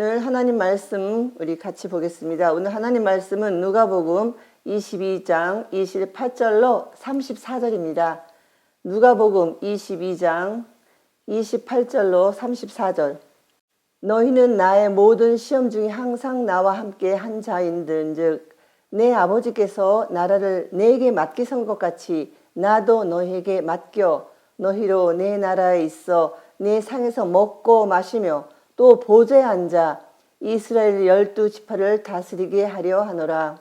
오늘 하나님 말씀 우리 같이 보겠습니다. 오늘 하나님 말씀은 누가복음 22장 28절로 34절입니다. 누가복음 22장 28절로 34절. 너희는 나의 모든 시험 중에 항상 나와 함께 한 자인들즉 내 아버지께서 나라를 내게 맡기신 것 같이 나도 너희에게 맡겨 너희로 내 나라에 있어 내 상에서 먹고 마시며 또 보좌에 앉아 이스라엘 12지파를 다스리게 하려 하노라.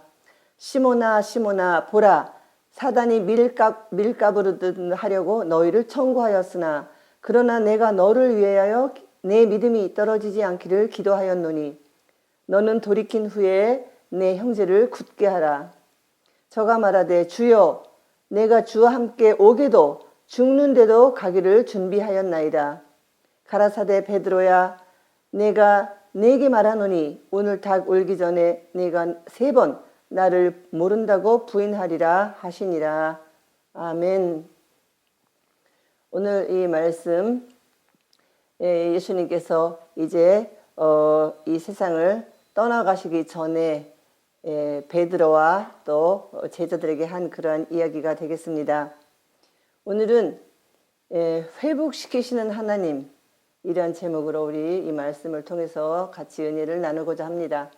시몬아 시몬아 보라 사단이 밀가부르 하려고 너희를 청구하였으나 그러나 내가 너를 위하여 내 믿음이 떨어지지 않기를 기도하였노니 너는 돌이킨 후에 내 형제를 굳게 하라. 저가 말하되 주여 내가 주와 함께 오게도 죽는데도 가기를 준비하였나이다. 가라사대 베드로야 내가 네게 말하노니 오늘 닭 울기 전에 내가 3번 나를 모른다고 부인하리라 하시니라. 아멘. 오늘 이 말씀 예수님께서 이제 이 세상을 떠나가시기 전에 베드로와 또 제자들에게 한 그러한 이야기가 되겠습니다. 오늘은 회복시키시는 하나님 이러한 제목으로 우리 이 말씀을 통해서 같이 은혜를 나누고자 합니다.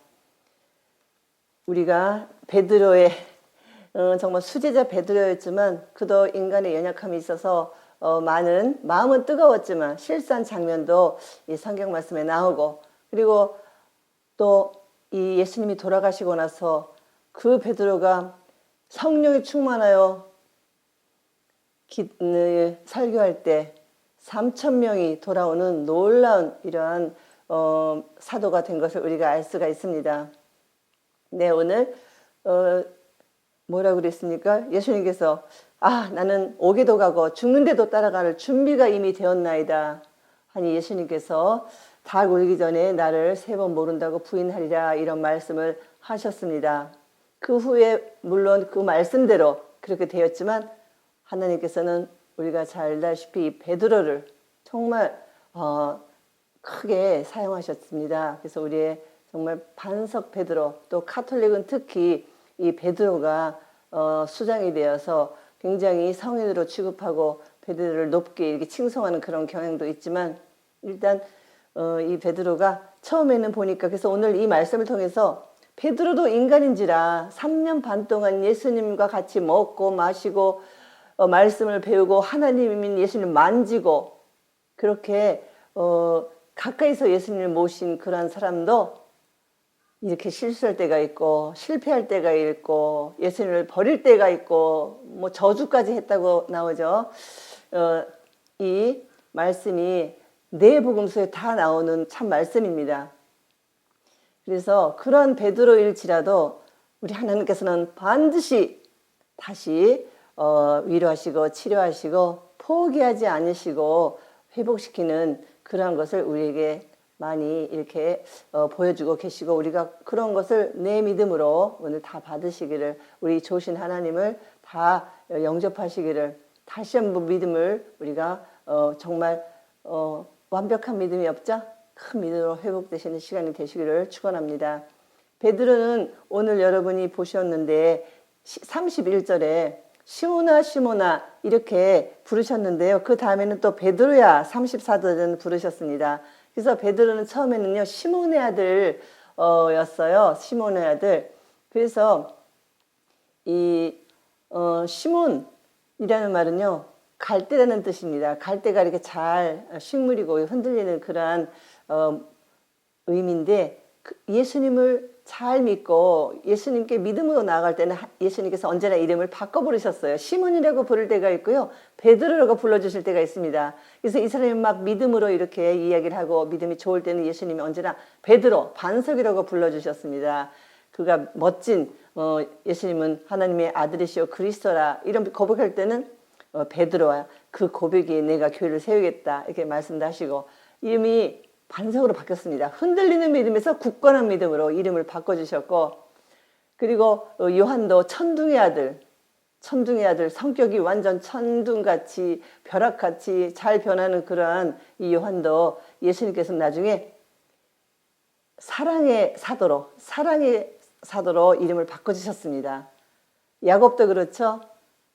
우리가 베드로의 정말 수제자 베드로였지만 그도 인간의 연약함이 있어서 많은 마음은 뜨거웠지만 실수한 장면도 이 성경 말씀에 나오고 그리고 또 이 예수님이 돌아가시고 나서 그 베드로가 성령이 충만하여 설교할 때 3,000명이 돌아오는 놀라운 이러한 사도가 된 것을 우리가 알 수가 있습니다. 네, 오늘 뭐라고 그랬습니까? 예수님께서 나는 오게도 가고 죽는데도 따라갈 준비가 이미 되었나이다 하니 예수님께서 닭 울기 전에 나를 3번 모른다고 부인하리라 이런 말씀을 하셨습니다. 그 후에 물론 그 말씀대로 그렇게 되었지만 하나님께서는 우리가 잘 알다시피 이 베드로를 정말 크게 사용하셨습니다. 그래서 우리의 정말 반석 베드로 또 카톨릭은 특히 이 베드로가 수장이 되어서 굉장히 성인으로 취급하고 베드로를 높게 이렇게 칭송하는 그런 경향도 있지만 일단 이 베드로가 처음에는 보니까 그래서 오늘 이 말씀을 통해서 베드로도 인간인지라 3년 반 동안 예수님과 같이 먹고 마시고 말씀을 배우고 하나님인 예수님을 만지고 그렇게 가까이서 예수님을 모신 그런 사람도 이렇게 실수할 때가 있고 실패할 때가 있고 예수님을 버릴 때가 있고 뭐 저주까지 했다고 나오죠. 이 말씀이 네 복음서에 다 나오는 참 말씀입니다. 그래서 그런 베드로일지라도 우리 하나님께서는 반드시 다시 위로하시고 치료하시고 포기하지 않으시고 회복시키는 그러한 것을 우리에게 많이 이렇게 보여주고 계시고 우리가 그런 것을 내 믿음으로 오늘 다 받으시기를 우리 좋으신 하나님을 다 영접하시기를 다시 한번 믿음을 우리가 정말 완벽한 믿음이 없죠? 큰 믿음으로 회복되시는 시간이 되시기를 축원합니다. 베드로는 오늘 여러분이 보셨는데 31절에 시몬아 시몬아 이렇게 부르셨는데요. 그 다음에는 또 베드로야 34절은 부르셨습니다. 그래서 베드로는 처음에는요 시몬의 아들 였어요. 시몬의 아들. 그래서 이 시몬이라는 말은요 갈대라는 뜻입니다. 갈대가 이렇게 잘 식물이고 흔들리는 그러한 의미인데 예수님을 잘 믿고 예수님께 믿음으로 나아갈 때는 예수님께서 언제나 이름을 바꿔 부르셨어요. 시몬이라고 부를 때가 있고요. 베드로라고 불러주실 때가 있습니다. 그래서 이 사람이 막 믿음으로 이렇게 이야기를 하고 믿음이 좋을 때는 예수님이 언제나 베드로, 반석이라고 불러주셨습니다. 그가 멋진 예수님은 하나님의 아들이시오 그리스도라 이런 고백할 때는 베드로와 그 고백이 내가 교회를 세우겠다 이렇게 말씀도 하시고 이름이 반석으로 바뀌었습니다. 흔들리는 믿음에서 굳건한 믿음으로 이름을 바꿔주셨고 그리고 요한도 천둥의 아들 성격이 완전 천둥같이 벼락같이 잘 변하는 그러한 이 요한도 예수님께서 나중에 사랑의 사도로 이름을 바꿔주셨습니다. 야곱도 그렇죠.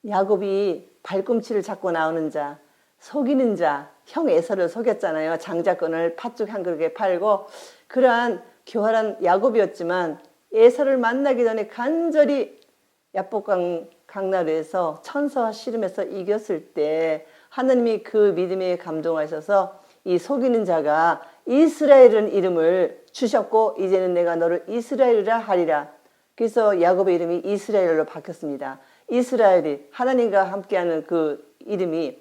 야곱이 발꿈치를 잡고 나오는 자, 속이는 자, 형 에서를 속였잖아요. 장자권을 팥죽 한 그릇에 팔고. 그러한 교활한 야곱이었지만 에서를 만나기 전에 간절히 야복강 강나루에서 천사와 씨름해서 이겼을 때 하나님이 그 믿음에 감동하셔서 이 속이는 자가 이스라엘은 이름을 주셨고 이제는 내가 너를 이스라엘이라 하리라. 그래서 야곱의 이름이 이스라엘로 바뀌었습니다. 이스라엘이 하나님과 함께하는 그 이름이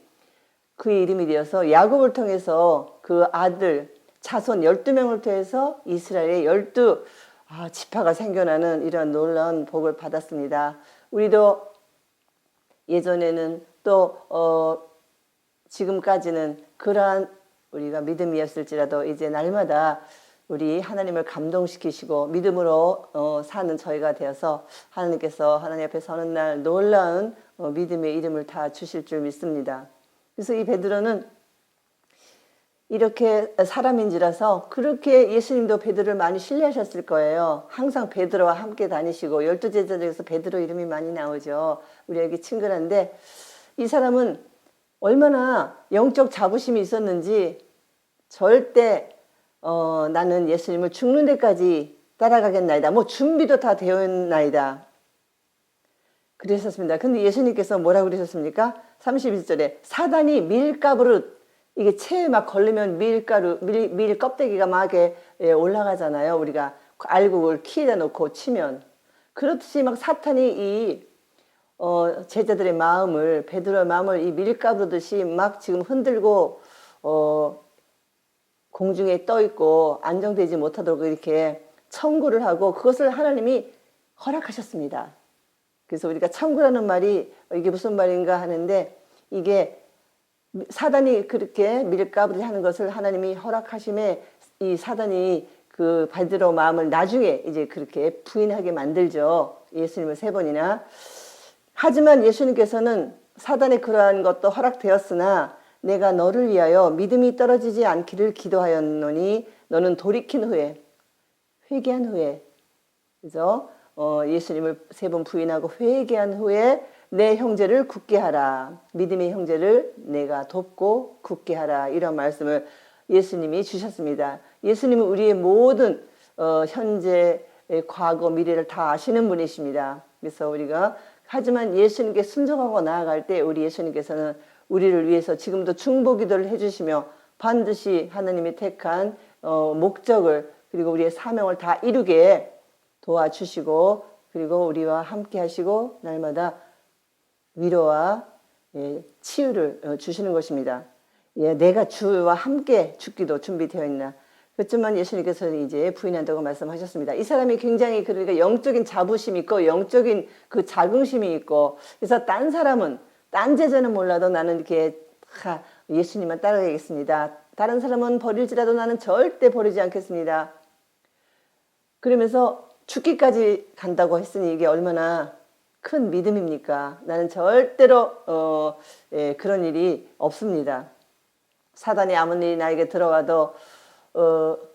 되어서 야곱을 통해서 그 아들 자손 12명을 통해서 이스라엘의 12 지파가 생겨나는 이런 놀라운 복을 받았습니다. 우리도 예전에는 또 지금까지는 그러한 우리가 믿음이었을지라도 이제 날마다 우리 하나님을 감동시키시고 믿음으로 사는 저희가 되어서 하나님께서 하나님 앞에 서는 날 놀라운 믿음의 이름을 다 주실 줄 믿습니다. 그래서 이 베드로는 이렇게 사람인지라서 그렇게 예수님도 베드로를 많이 신뢰하셨을 거예요. 항상 베드로와 함께 다니시고 12제자 중에서 베드로 이름이 많이 나오죠. 우리에게 친근한데 이 사람은 얼마나 영적 자부심이 있었는지 절대 나는 예수님을 죽는 데까지 따라가겠나이다. 뭐 준비도 다 되어 있나이다. 그러셨습니다. 근데 예수님께서 뭐라고 그러셨습니까? 31절에 사단이 밀가루로 이게 체에 막 걸리면 밀 껍데기가 막 올라가잖아요. 우리가 알곡을 키에다 놓고 치면. 그렇듯이 막 사탄이 이 제자들의 마음을 베드로의 마음을 이 밀가루듯이 막 지금 흔들고 공중에 떠 있고 안정되지 못하도록 이렇게 청구를 하고 그것을 하나님이 허락하셨습니다. 그래서 우리가 청구라는 말이 이게 무슨 말인가 하는데 이게 사단이 그렇게 밀가루를 하는 것을 하나님이 허락하심에 이 사단이 그 베드로 마음을 나중에 이제 그렇게 부인하게 만들죠. 예수님을 3번이나. 하지만 예수님께서는 사단의 그러한 것도 허락되었으나 내가 너를 위하여 믿음이 떨어지지 않기를 기도하였노니 너는 돌이킨 후에 회개한 후에 그래서 예수님을 3번 부인하고 회개한 후에 내 형제를 굳게 하라. 믿음의 형제를 내가 돕고 굳게 하라. 이런 말씀을 예수님이 주셨습니다. 예수님은 우리의 모든 현재, 과거, 미래를 다 아시는 분이십니다. 그래서 우리가 하지만 예수님께 순종하고 나아갈 때 우리 예수님께서는 우리를 위해서 지금도 중보기도를 해주시며 반드시 하나님이 택한 목적을 그리고 우리의 사명을 다 이루게 도와주시고 그리고 우리와 함께 하시고 날마다 위로와 치유를 주시는 것입니다. 내가 주와 함께 죽기도 준비되어 있나. 그렇지만 예수님께서는 이제 부인한다고 말씀하셨습니다. 이 사람이 굉장히 그러니까 영적인 자부심이 있고 영적인 그 자긍심이 있고 그래서 딴 사람은 딴 제자는 몰라도 나는 이렇게 예수님만 따라가겠습니다. 다른 사람은 버릴지라도 나는 절대 버리지 않겠습니다. 그러면서 죽기까지 간다고 했으니 이게 얼마나 큰 믿음입니까? 나는 절대로 그런 일이 없습니다. 사단이 아무리 나에게 들어와도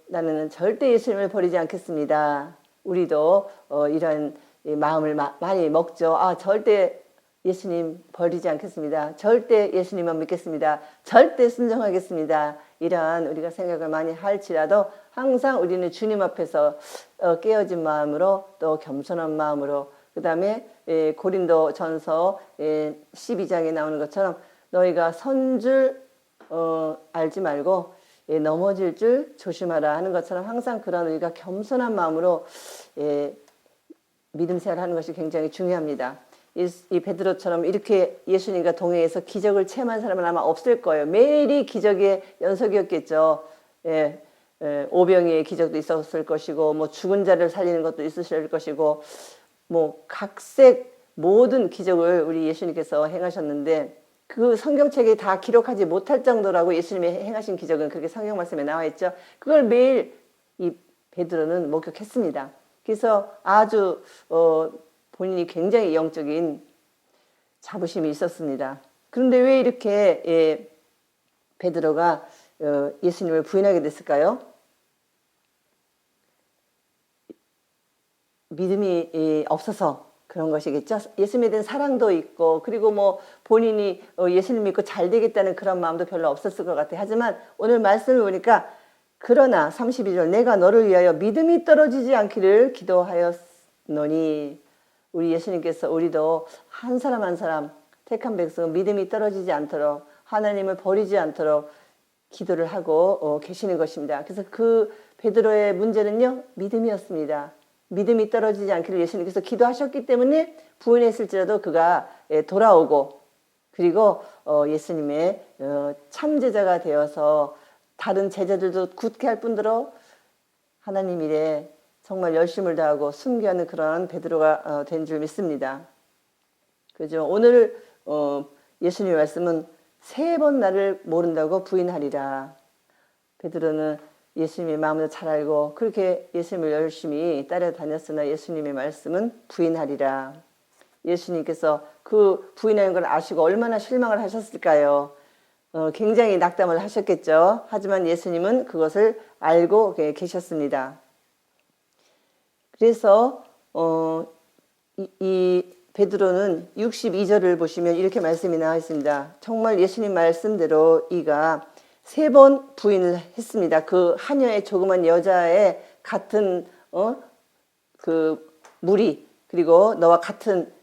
나는 절대 예수님을 버리지 않겠습니다. 우리도 이런 마음을 많이 먹죠. 절대 예수님 버리지 않겠습니다. 절대 예수님만 믿겠습니다. 절대 순종하겠습니다. 이러한 우리가 생각을 많이 할지라도 항상 우리는 주님 앞에서 깨어진 마음으로 또 겸손한 마음으로 그 다음에 고린도 전서 12장에 나오는 것처럼 너희가 선 줄 알지 말고 넘어질 줄 조심하라 하는 것처럼 항상 그런 우리가 겸손한 마음으로 믿음 생활을 하는 것이 굉장히 중요합니다. 이 베드로처럼 이렇게 예수님과 동행해서 기적을 체험한 사람은 아마 없을 거예요. 매일이 기적의 연속이었겠죠. 오병이의 기적도 있었을 것이고 뭐 죽은 자를 살리는 것도 있으실 것이고 뭐 각색 모든 기적을 우리 예수님께서 행하셨는데 그 성경책에 다 기록하지 못할 정도라고 예수님이 행하신 기적은 그렇게 성경 말씀에 나와 있죠. 그걸 매일 이 베드로는 목격했습니다. 그래서 아주 본인이 굉장히 영적인 자부심이 있었습니다. 그런데 왜 이렇게 베드로가 예수님을 부인하게 됐을까요? 믿음이 없어서 그런 것이겠죠. 예수님에 대한 사랑도 있고 그리고 뭐 본인이 예수님 믿고 잘 되겠다는 그런 마음도 별로 없었을 것 같아요. 하지만 오늘 말씀을 보니까 그러나 32절 내가 너를 위하여 믿음이 떨어지지 않기를 기도하였노니 우리 예수님께서 우리도 한 사람 한 사람 택한 백성은 믿음이 떨어지지 않도록 하나님을 버리지 않도록 기도를 하고 계시는 것입니다. 그래서 그 베드로의 문제는요, 믿음이었습니다. 믿음이 떨어지지 않기를 예수님께서 기도하셨기 때문에 부인했을지라도 그가 돌아오고 그리고 예수님의 참제자가 되어서 다른 제자들도 굳게 할 뿐더러 하나님 일에 정말 열심을 다하고 순교하는 그런 베드로가 된 줄 믿습니다. 그죠? 오늘 예수님의 말씀은 3번 나를 모른다고 부인하리라. 베드로는 예수님의 마음을 잘 알고 그렇게 예수님을 열심히 따라다녔으나 예수님의 말씀은 부인하리라. 예수님께서 그 부인하는 걸 아시고 얼마나 실망을 하셨을까요? 굉장히 낙담을 하셨겠죠. 하지만 예수님은 그것을 알고 계셨습니다. 그래서 이 베드로는 62절을 보시면 이렇게 말씀이 나와 있습니다. 정말 예수님 말씀대로 이가 3번 부인을 했습니다. 그 하녀의 조그만 여자의 같은 그 무리 그리고 너와 같은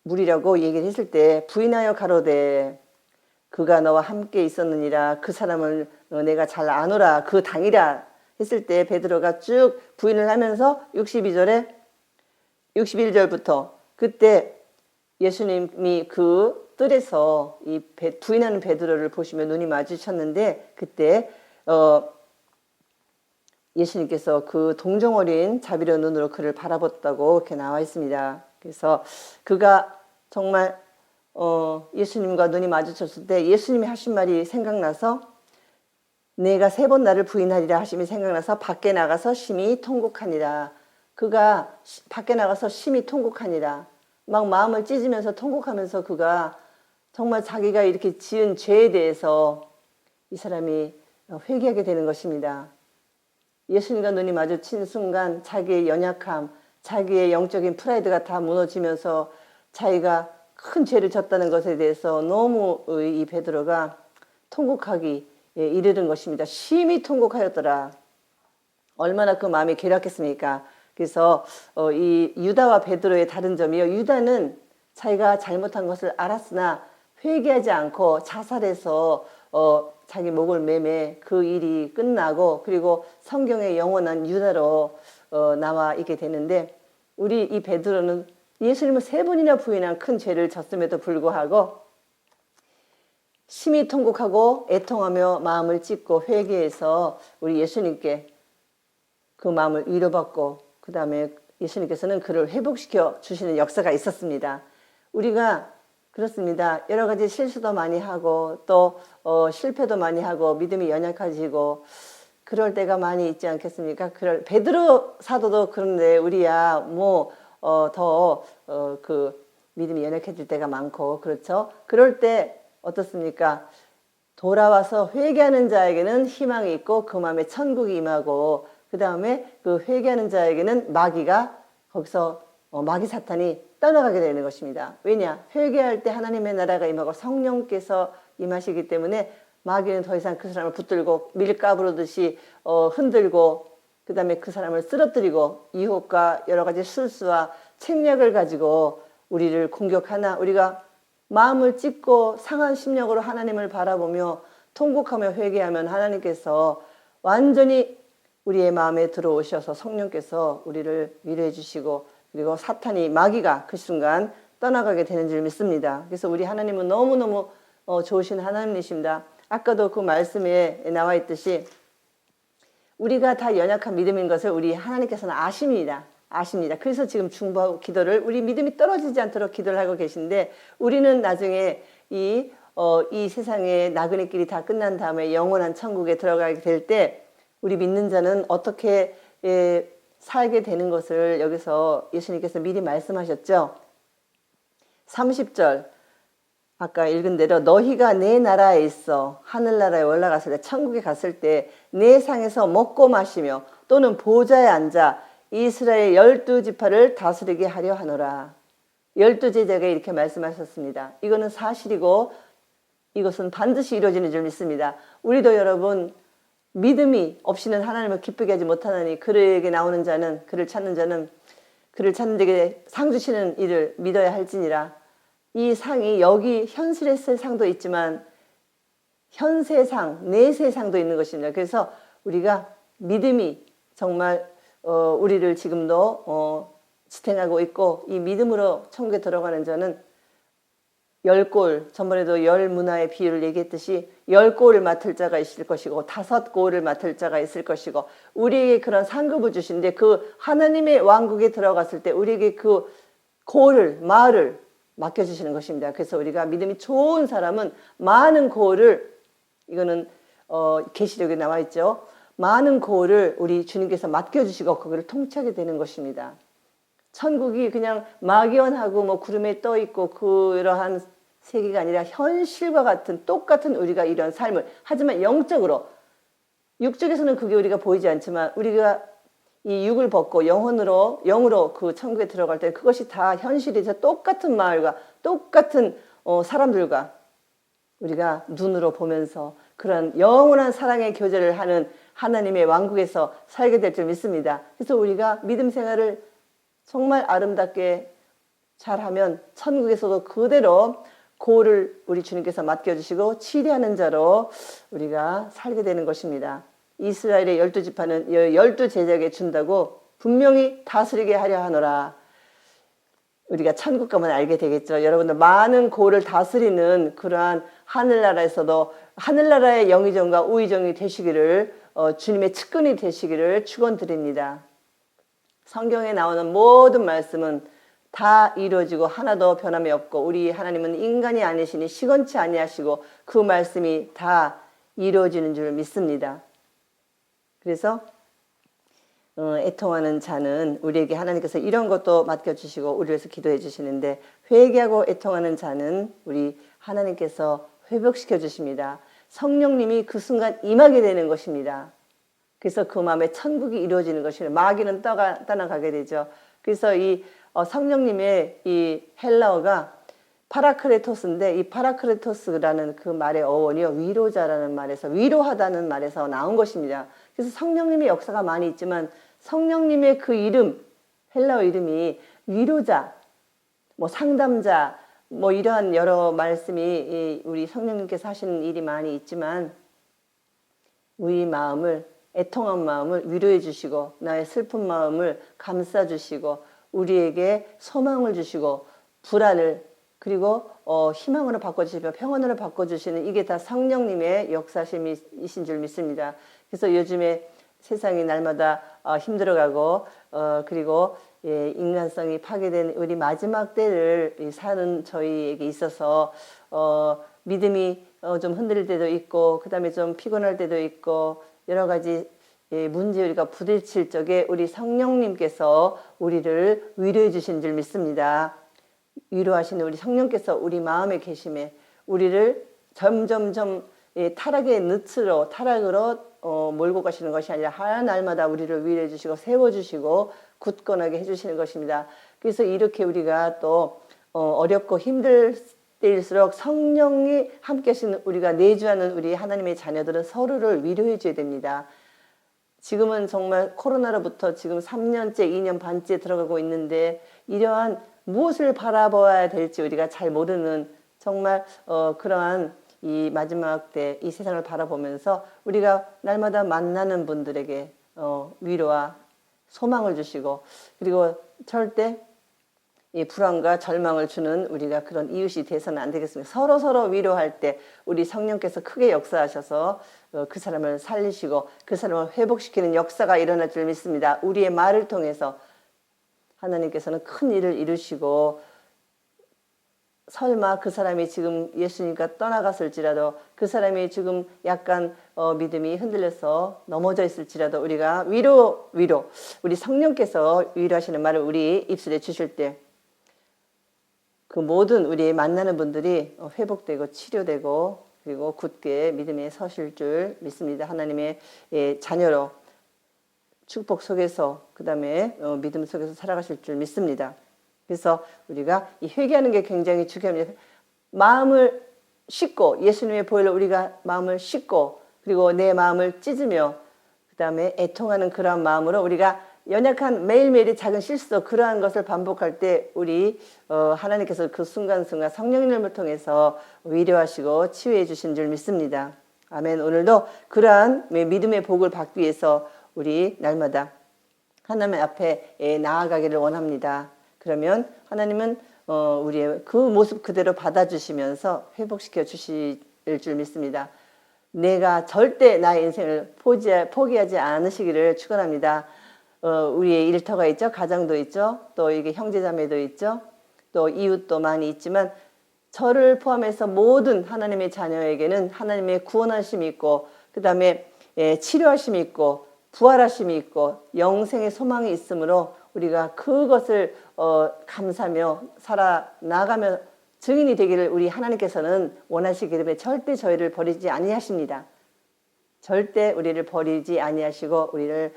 무리라고 얘기를 했을 때 부인하여 가로되 그가 너와 함께 있었느니라 그 사람을 내가 잘 아노라 그 당이라 했을 때 베드로가 쭉 부인을 하면서 61절부터 그때 예수님이 그 뜰에서 이 부인하는 베드로를 보시며 눈이 마주쳤는데 그때 예수님께서 그 동정 어린 자비로운 눈으로 그를 바라봤다고 이렇게 나와 있습니다. 그래서 그가 정말 예수님과 눈이 마주쳤을 때 예수님이 하신 말이 생각나서 내가 3번 나를 부인하리라 하심이 생각나서 밖에 나가서 심히 통곡하니라. 그가 밖에 나가서 심히 통곡하니라. 막 마음을 찢으면서 통곡하면서 그가 정말 자기가 이렇게 지은 죄에 대해서 이 사람이 회개하게 되는 것입니다. 예수님과 눈이 마주친 순간 자기의 연약함, 자기의 영적인 프라이드가 다 무너지면서 자기가 큰 죄를 졌다는 것에 대해서 너무 이 베드로가 통곡하기 이르는 것입니다. 심히 통곡하였더라. 얼마나 그 마음이 괴락했습니까? 그래서 이 유다와 베드로의 다른 점이요. 유다는 자기가 잘못한 것을 알았으나 회개하지 않고 자살해서 자기 목을 매매 그 일이 끝나고 그리고 성경의 영원한 유다로 나와 있게 되는데 우리 이 베드로는 예수님을 3번이나 부인한 큰 죄를 졌음에도 불구하고 심히 통곡하고 애통하며 마음을 찢고 회개해서 우리 예수님께 그 마음을 위로받고 그 다음에 예수님께서는 그를 회복시켜 주시는 역사가 있었습니다. 우리가 그렇습니다. 여러 가지 실수도 많이 하고 또 실패도 많이 하고 믿음이 연약해지고 그럴 때가 많이 있지 않겠습니까? 베드로 사도도 그런데 우리야 더 그 믿음이 연약해질 때가 많고 그렇죠. 그럴 때 어떻습니까? 돌아와서 회개하는 자에게는 희망이 있고 그 마음에 천국이 임하고 그 다음에 그 회개하는 자에게는 마귀가 거기서 마귀 사탄이 떠나가게 되는 것입니다. 왜냐? 회개할 때 하나님의 나라가 임하고 성령께서 임하시기 때문에 마귀는 더 이상 그 사람을 붙들고 밀가부르듯이 흔들고 그 다음에 그 사람을 쓰러뜨리고 유혹과 여러 가지 술수와 책략을 가지고 우리를 공격하나 우리가 마음을 찢고 상한 심령으로 하나님을 바라보며 통곡하며 회개하면 하나님께서 완전히 우리의 마음에 들어오셔서 성령께서 우리를 위로해 주시고 그리고 사탄이 마귀가 그 순간 떠나가게 되는 줄 믿습니다. 그래서 우리 하나님은 너무너무 좋으신 하나님이십니다. 아까도 그 말씀에 나와 있듯이 우리가 다 연약한 믿음인 것을 우리 하나님께서는 아십니다. 그래서 지금 중보 기도를 우리 믿음이 떨어지지 않도록 기도를 하고 계신데 우리는 나중에 이 세상의 나그네 길이 다 끝난 다음에 영원한 천국에 들어가게 될 때 우리 믿는 자는 어떻게 살게 되는 것을 여기서 예수님께서 미리 말씀하셨죠. 30절 아까 읽은 대로 너희가 내 나라에 있어 하늘나라에 올라갔을 때 천국에 갔을 때 내 상에서 먹고 마시며 또는 보좌에 앉아 이스라엘 12지파를 다스리게 하려 하노라. 12제자가 이렇게 말씀하셨습니다. 이거는 사실이고 이것은 반드시 이루어지는 줄 믿습니다. 우리도 여러분 믿음이 없이는 하나님을 기쁘게 하지 못하나니 그에게 나오는 자는 그를 찾는 자는 그를 찾는 자에게 상 주시는 이를 믿어야 할지니라. 이 상이 여기 현실의 상도 있지만 현세상, 내세상도 있는 것입니다. 그래서 우리가 믿음이 정말 우리를 지금도 지탱하고 있고 이 믿음으로 천국에 들어가는 자는 10골, 전번에도 10문화의 비유를 얘기했듯이 10골을 맡을 자가 있을 것이고 5골을 맡을 자가 있을 것이고 우리에게 그런 상급을 주시는데 그 하나님의 왕국에 들어갔을 때 우리에게 그 골을, 마을을 맡겨주시는 것입니다. 그래서 우리가 믿음이 좋은 사람은 많은 고을을, 이거는 계시록에 나와 있죠. 많은 고을을 우리 주님께서 맡겨주시고 그거를 통치하게 되는 것입니다. 천국이 그냥 막연하고 뭐 구름에 떠 있고 그러한 세계가 아니라 현실과 같은 똑같은 우리가 이런 삶을, 하지만 영적으로, 육적에서는 그게 우리가 보이지 않지만 우리가 이 육을 벗고 영으로 그 천국에 들어갈 때 그것이 다 현실에서 똑같은 마을과 똑같은 사람들과 우리가 눈으로 보면서 그런 영원한 사랑의 교제를 하는 하나님의 왕국에서 살게 될 줄 믿습니다. 그래서 우리가 믿음 생활을 정말 아름답게 잘하면 천국에서도 그대로 고를 우리 주님께서 맡겨주시고 치리하는 자로 우리가 살게 되는 것입니다. 이스라엘의 12지파는 12제자에게 준다고 분명히 다스리게 하려 하노라. 우리가 천국 가면 알게 되겠죠. 여러분들 많은 고를 다스리는 그러한 하늘나라에서도 하늘나라의 영의정과 우의정이 되시기를 주님의 측근이 되시기를 축원드립니다. 성경에 나오는 모든 말씀은 다 이루어지고 하나도 변함이 없고 우리 하나님은 인간이 아니시니 시건치 아니하시고 그 말씀이 다 이루어지는 줄 믿습니다. 그래서 애통하는 자는 우리에게 하나님께서 이런 것도 맡겨주시고 우리를 위해서 기도해 주시는데 회개하고 애통하는 자는 우리 하나님께서 회복시켜 주십니다. 성령님이 그 순간 임하게 되는 것입니다. 그래서 그 마음에 천국이 이루어지는 것입니다. 마귀는 떠나가게 되죠. 그래서 이 성령님의 이 헬라어가 파라크레토스인데 이 파라크레토스라는 그 말의 어원이요 위로자라는 말에서 위로하다는 말에서 나온 것입니다. 그래서 성령님의 역사가 많이 있지만 성령님의 그 이름 헬라어 이름이 위로자, 뭐 상담자, 뭐 이러한 여러 말씀이 우리 성령님께서 하시는 일이 많이 있지만 우리 마음을 애통한 마음을 위로해 주시고 나의 슬픈 마음을 감싸 주시고 우리에게 소망을 주시고 불안을 그리고 희망으로 바꿔주시고 평안으로 바꿔주시는 이게 다 성령님의 역사심이신 줄 믿습니다. 그래서 요즘에 세상이 날마다 힘들어가고 그리고 인간성이 파괴된 우리 마지막 때를 사는 저희에게 있어서 믿음이 좀 흔들릴 때도 있고 그 다음에 좀 피곤할 때도 있고 여러 가지 문제 우리가 부딪힐 적에 우리 성령님께서 우리를 위로해 주신 줄 믿습니다. 위로하시는 우리 성령께서 우리 마음에 계심에 우리를 점점점 타락의 늪으로 타락으로 몰고 가시는 것이 아니라 한 날마다 우리를 위로해 주시고 세워주시고 굳건하게 해주시는 것입니다. 그래서 이렇게 우리가 또 어렵고 힘들 때일수록 성령이 함께 하시는 우리가 내주하는 우리 하나님의 자녀들은 서로를 위로해 줘야 됩니다. 지금은 정말 코로나로부터 지금 3년째 2년 반째 들어가고 있는데 이러한 무엇을 바라봐야 될지 우리가 잘 모르는 정말 그러한 이 마지막 때 이 세상을 바라보면서 우리가 날마다 만나는 분들에게 위로와 소망을 주시고 그리고 절대 이 불안과 절망을 주는 우리가 그런 이웃이 돼서는 안 되겠습니다. 서로 위로할 때 우리 성령께서 크게 역사하셔서 그 사람을 살리시고 그 사람을 회복시키는 역사가 일어날 줄 믿습니다. 우리의 말을 통해서 하나님께서는 큰 일을 이루시고 설마 그 사람이 지금 예수님과 떠나갔을지라도 그 사람이 지금 약간 믿음이 흔들려서 넘어져 있을지라도 우리가 위로 우리 성령께서 위로하시는 말을 우리 입술에 주실 때 그 모든 우리 만나는 분들이 회복되고 치료되고 그리고 굳게 믿음에 서실 줄 믿습니다. 하나님의 자녀로 축복 속에서 그다음에 믿음 속에서 살아가실 줄 믿습니다. 그래서 우리가 이 회개하는 게 굉장히 중요합니다. 마음을 씻고 예수님의 보혈로 우리가 마음을 씻고 그리고 내 마음을 찢으며 그다음에 애통하는 그러한 마음으로 우리가 연약한 매일매일의 작은 실수 그러한 것을 반복할 때 우리 하나님께서 그 순간순간 성령님을 통해서 위로하시고 치유해 주신 줄 믿습니다. 아멘. 오늘도 그러한 믿음의 복을 받기 위해서 우리 날마다 하나님 앞에 나아가기를 원합니다. 그러면 하나님은 우리의 그 모습 그대로 받아주시면서 회복시켜 주실 줄 믿습니다. 내가 절대 나의 인생을 포기하지 않으시기를 축원합니다. 우리의 일터가 있죠. 가정도 있죠. 또 이게 형제자매도 있죠. 또 이웃도 많이 있지만 저를 포함해서 모든 하나님의 자녀에게는 하나님의 구원하심이 있고 그 다음에 치료하심이 있고 부활하심이 있고 영생의 소망이 있으므로 우리가 그것을 감사하며 살아나가며 증인이 되기를 우리 하나님께서는 원하시기 때문에 절대 저희를 버리지 아니하십니다. 절대 우리를 버리지 아니하시고 우리를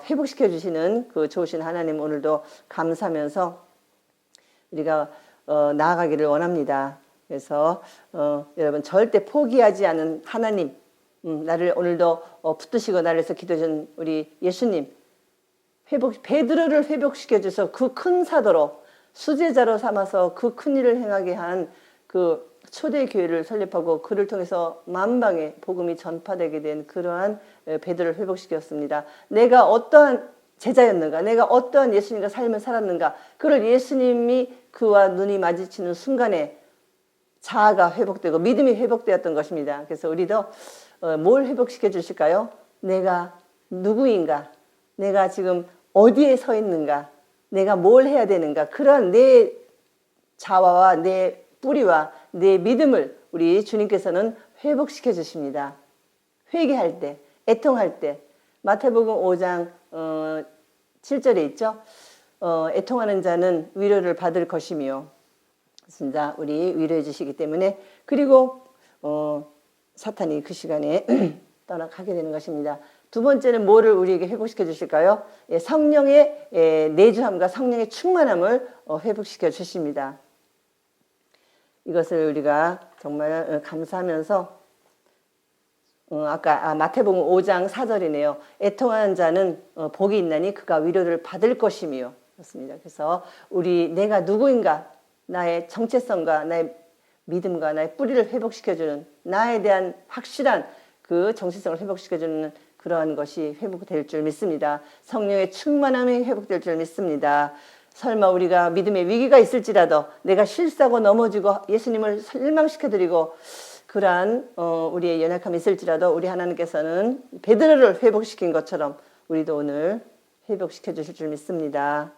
회복시켜 주시는 그 좋으신 하나님 오늘도 감사하면서 우리가 나아가기를 원합니다. 그래서 여러분 절대 포기하지 않은 하나님 나를 오늘도 붙드시고 나를 위해서 기도해 준 우리 예수님 베드로를 회복시켜 주셔서 그 큰 사도로 수제자로 삼아서 그 큰 일을 행하게 한 그 초대교회를 설립하고 그를 통해서 만방에 복음이 전파되게 된 그러한 베드로를 회복시켰습니다. 내가 어떠한 제자였는가 내가 어떠한 예수님과 삶을 살았는가 그를 예수님이 그와 눈이 마주치는 순간에 자아가 회복되고 믿음이 회복되었던 것입니다. 그래서 우리도 뭘 회복시켜 주실까요? 내가 누구인가 내가 지금 어디에 서 있는가 내가 뭘 해야 되는가 그런 내 자아와 내 뿌리와 내 믿음을 우리 주님께서는 회복시켜 주십니다. 회개할 때 애통할 때 마태복음 5장 7절에 있죠. 애통하는 자는 위로를 받을 것이며 진짜 우리 위로해 주시기 때문에 그리고 사탄이 그 시간에 떠나가게 되는 것입니다. 두 번째는 뭐를 우리에게 회복시켜 주실까요? 성령의 내주함과 성령의 충만함을 회복시켜 주십니다. 이것을 우리가 정말 감사하면서 아까 마태복음 5장 4절이네요. 애통하는 자는 복이 있나니 그가 위로를 받을 것이며 그렇습니다. 그래서 우리 내가 누구인가 나의 정체성과 나의 믿음과 나의 뿌리를 회복시켜주는 나에 대한 확실한 그 정체성을 회복시켜주는 그러한 것이 회복될 줄 믿습니다. 성령의 충만함이 회복될 줄 믿습니다. 설마 우리가 믿음의 위기가 있을지라도 내가 실수하고 넘어지고 예수님을 실망시켜드리고 그러한 우리의 연약함이 있을지라도 우리 하나님께서는 베드로를 회복시킨 것처럼 우리도 오늘 회복시켜 주실 줄 믿습니다.